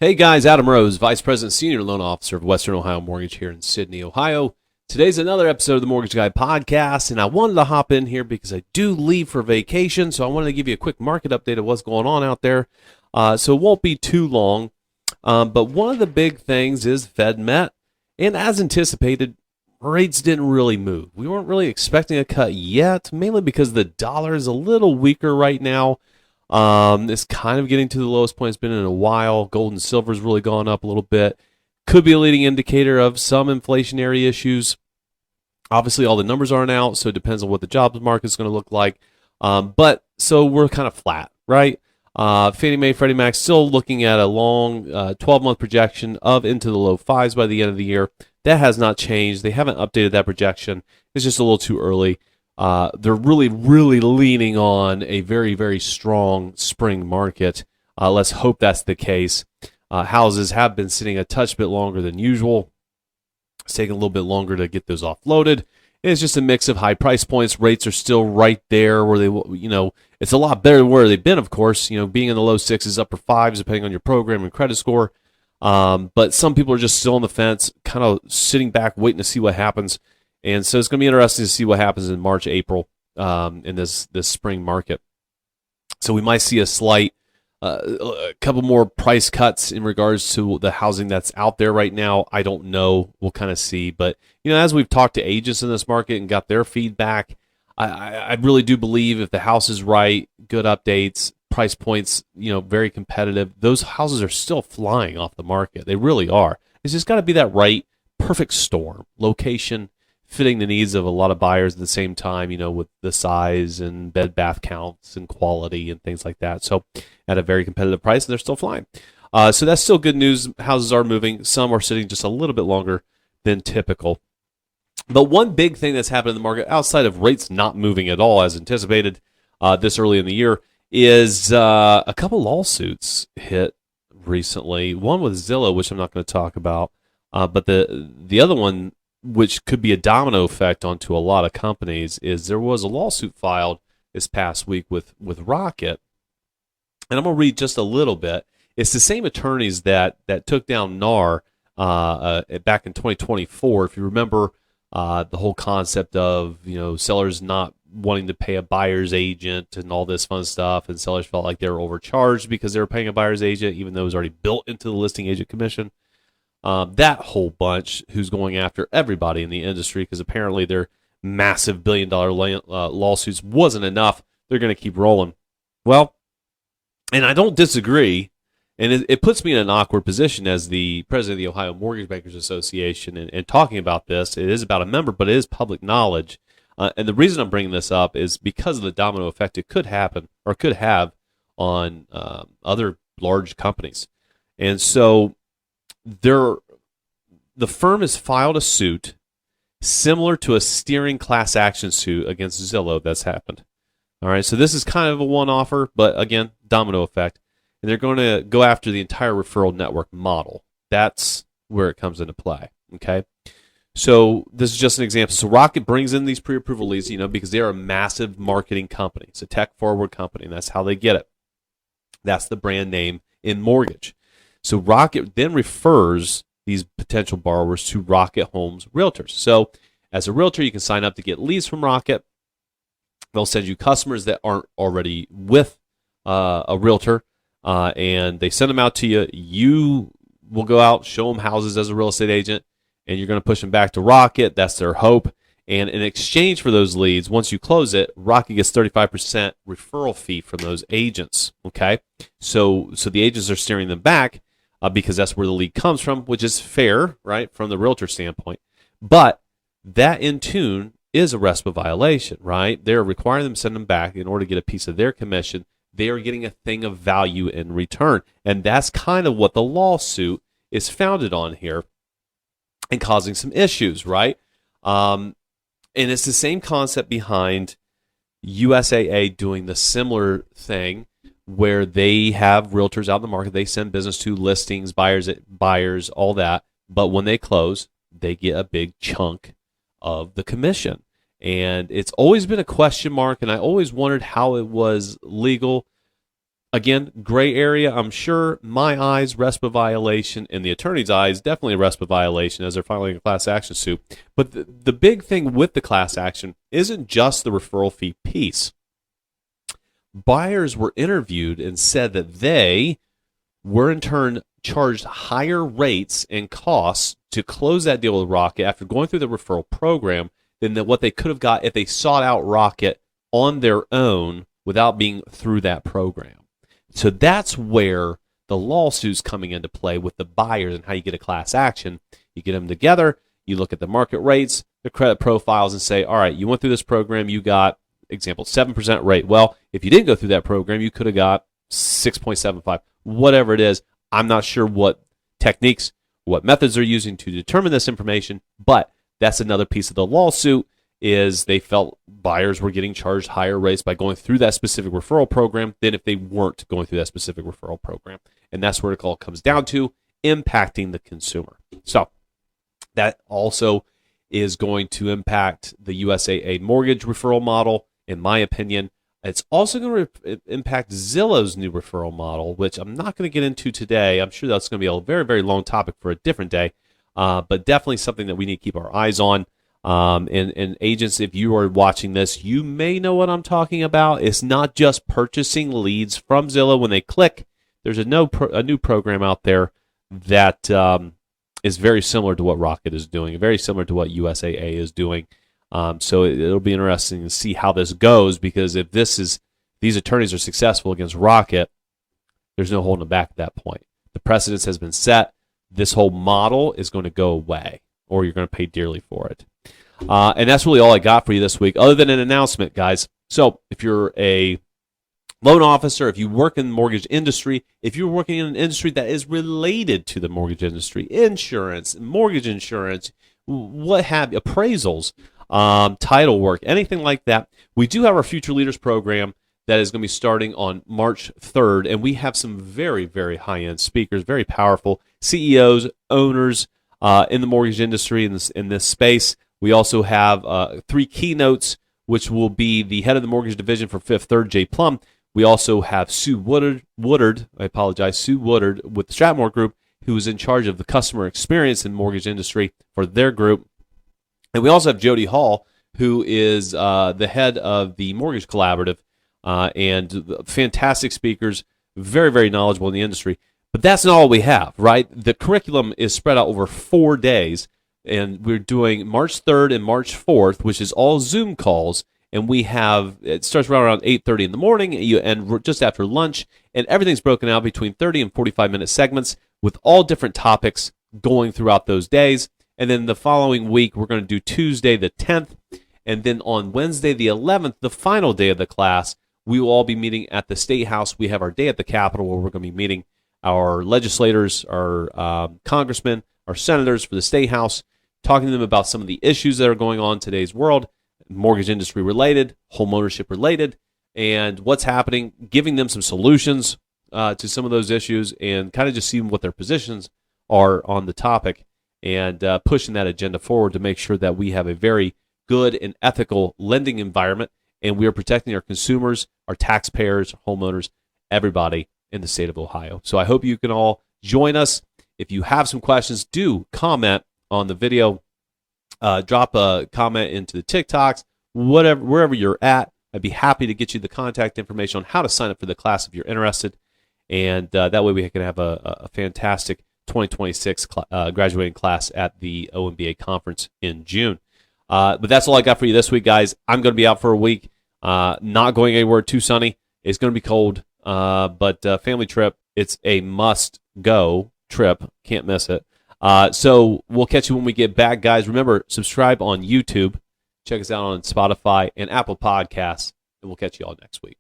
Hey guys, Adam Rose, Vice President Senior Loan Officer of Western Ohio Mortgage here in Sydney, Ohio. Today's another episode of the Mortgage Guy podcast, and I wanted to hop in here because I do leave for vacation, so I wanted to give you a quick market update of what's going on out there. So it won't be too long, but one of the big things is Fed met, and as anticipated, rates didn't really move. We weren't really expecting a cut yet, mainly because the dollar is a little weaker right now. It's kind of getting to the lowest point it's been in a while. Gold and silver's really gone up a little bit. Could be a leading indicator of some inflationary issues. Obviously, all the numbers aren't out, so it depends on what the jobs market is going to look like. But so we're kind of flat, right? Fannie Mae, Freddie Mac still looking at a long 12-month projection of into the low fives by the end of the year. That has not changed. They haven't updated that projection. It's just a little too early. They're really leaning on a very, very strong spring market. Let's hope that's the case. Houses have been sitting a touch bit longer than usual. It's taking a little bit longer to get those offloaded. It's just a mix of high price points. Rates are still right there where they, it's a lot better than where they've been, of course, being in the low sixes, upper fives, depending on your program and credit score. But some people are just still on the fence, kind of sitting back, waiting to see what happens. And so it's going to be interesting to see what happens in March, April in this spring market. So we might see a slight, a couple more price cuts in regards to the housing that's out there right now. I don't know. We'll kind of see. But, as we've talked to agents in this market and got their feedback, I really do believe if the house is right, good updates, price points, very competitive, those houses are still flying off the market. They really are. It's just got to be that right, perfect storm, location, fitting the needs of a lot of buyers at the same time, with the size and bed bath counts and quality and things like that. So at a very competitive price, and they're still flying. So that's still good news. Houses are moving. Some are sitting just a little bit longer than typical. But one big thing that's happened in the market, outside of rates not moving at all as anticipated this early in the year, is a couple lawsuits hit recently. One with Zillow, which I'm not going to talk about, but the other one, which could be a domino effect onto a lot of companies, is there was a lawsuit filed this past week with Rocket. And I'm going to read just a little bit. It's the same attorneys that took down NAR back in 2024. If you remember the whole concept of, sellers not wanting to pay a buyer's agent and all this fun stuff, and sellers felt like they were overcharged because they were paying a buyer's agent, even though it was already built into the listing agent commission. That whole bunch who's going after everybody in the industry because apparently their massive billion-dollar lawsuits wasn't enough. They're going to keep rolling. Well, and I don't disagree, and it puts me in an awkward position as the president of the Ohio Mortgage Bankers Association and talking about this. It is about a member, but it is public knowledge. And the reason I'm bringing this up is because of the domino effect it could happen or could have on other large companies. And so the firm has filed a suit similar to a steering class action suit against Zillow that's happened. All right, so this is kind of a one-offer, but again, domino effect. And they're going to go after the entire referral network model. That's where it comes into play, okay? So this is just an example. So Rocket brings in these pre-approval leads, because they are a massive marketing company. It's a tech-forward company, and that's how they get it. That's the brand name in mortgage. So Rocket then refers these potential borrowers to Rocket Homes Realtors. So as a realtor, you can sign up to get leads from Rocket. They'll send you customers that aren't already with a realtor, and they send them out to you. You will go out, show them houses as a real estate agent, and you're going to push them back to Rocket. That's their hope. And in exchange for those leads, once you close it, Rocket gets 35% referral fee from those agents. Okay, so the agents are steering them back because that's where the lead comes from, which is fair, right, from the realtor standpoint. But that in tune is a RESPA violation, right? They're requiring them to send them back in order to get a piece of their commission. They are getting a thing of value in return, and that's kind of what the lawsuit is founded on here, and causing some issues, right? And it's the same concept behind USAA doing the similar thing where they have realtors out in the market. They send business to listings, buyers, all that. But when they close, they get a big chunk of the commission. And it's always been a question mark, and I always wondered how it was legal. Again, gray area, I'm sure. My eyes, RESPA violation, and the attorney's eyes, definitely a RESPA violation as they're filing a class action suit. But the big thing with the class action isn't just the referral fee piece. Buyers were interviewed and said that they were in turn charged higher rates and costs to close that deal with Rocket after going through the referral program than what they could have got if they sought out Rocket on their own without being through that program. So that's where the lawsuit's coming into play with the buyers and how you get a class action. You get them together, you look at the market rates, the credit profiles, and say, all right, you went through this program, you got, example, 7% rate. Well, if you didn't go through that program, you could have got 6.75, whatever it is. I'm not sure what techniques, what methods they're using to determine this information, but that's another piece of the lawsuit is they felt buyers were getting charged higher rates by going through that specific referral program than if they weren't going through that specific referral program. And that's where it all comes down to, impacting the consumer. So that also is going to impact the USAA mortgage referral model, in my opinion. It's also going to impact Zillow's new referral model, which I'm not going to get into today. I'm sure that's going to be a very, very long topic for a different day, but definitely something that we need to keep our eyes on. And agents, if you are watching this, you may know what I'm talking about. It's not just purchasing leads from Zillow when they click. There's a new program out there that is very similar to what Rocket is doing, very similar to what USAA is doing. So it'll be interesting to see how this goes, because if these attorneys are successful against Rocket, there's no holding them back at that point. The precedence has been set. This whole model is going to go away, or you're going to pay dearly for it. And that's really all I got for you this week, other than an announcement, guys. So if you're a loan officer, if you work in the mortgage industry, if you're working in an industry that is related to the mortgage industry, insurance, mortgage insurance, what have you, appraisals, title work, anything like that, we do have our Future Leaders program that is going to be starting on March 3rd, and we have some very, very high-end speakers, very powerful CEOs, owners in the mortgage industry in this space. We also have 3 keynotes, which will be the head of the mortgage division for Fifth Third, Jay Plum. We also have Sue Woodard with the Stratmore Group, who is in charge of the customer experience in the mortgage industry for their group. And we also have Jody Hall, who is the head of the Mortgage Collaborative, and fantastic speakers, very, very knowledgeable in the industry. But that's not all we have, right? The curriculum is spread out over 4 days, and we're doing March 3rd and March 4th, which is all Zoom calls, and it starts around 8:30 in the morning, and just after lunch, and everything's broken out between 30 and 45-minute segments with all different topics going throughout those days. And then the following week, we're going to do Tuesday the 10th, and then on Wednesday the 11th, the final day of the class, we will all be meeting at the State House. We have our day at the Capitol where we're going to be meeting our legislators, our congressmen, our senators for the State House, talking to them about some of the issues that are going on in today's world, mortgage industry related, home ownership related, and what's happening, giving them some solutions to some of those issues, and kind of just seeing what their positions are on the topic, and pushing that agenda forward to make sure that we have a very good and ethical lending environment, and we are protecting our consumers, our taxpayers, homeowners, everybody in the state of Ohio. So I hope you can all join us. If you have some questions, do comment on the video. Drop a comment into the TikToks, wherever you're at. I'd be happy to get you the contact information on how to sign up for the class if you're interested. And that way we can have a fantastic 2026 graduating class at the OMBA conference in June. But that's all I got for you this week, guys. I'm going to be out for a week. Not going anywhere too sunny. It's going to be cold, but family trip. It's a must-go trip. Can't miss it. So we'll catch you when we get back, guys. Remember, subscribe on YouTube. Check us out on Spotify and Apple Podcasts, and we'll catch you all next week.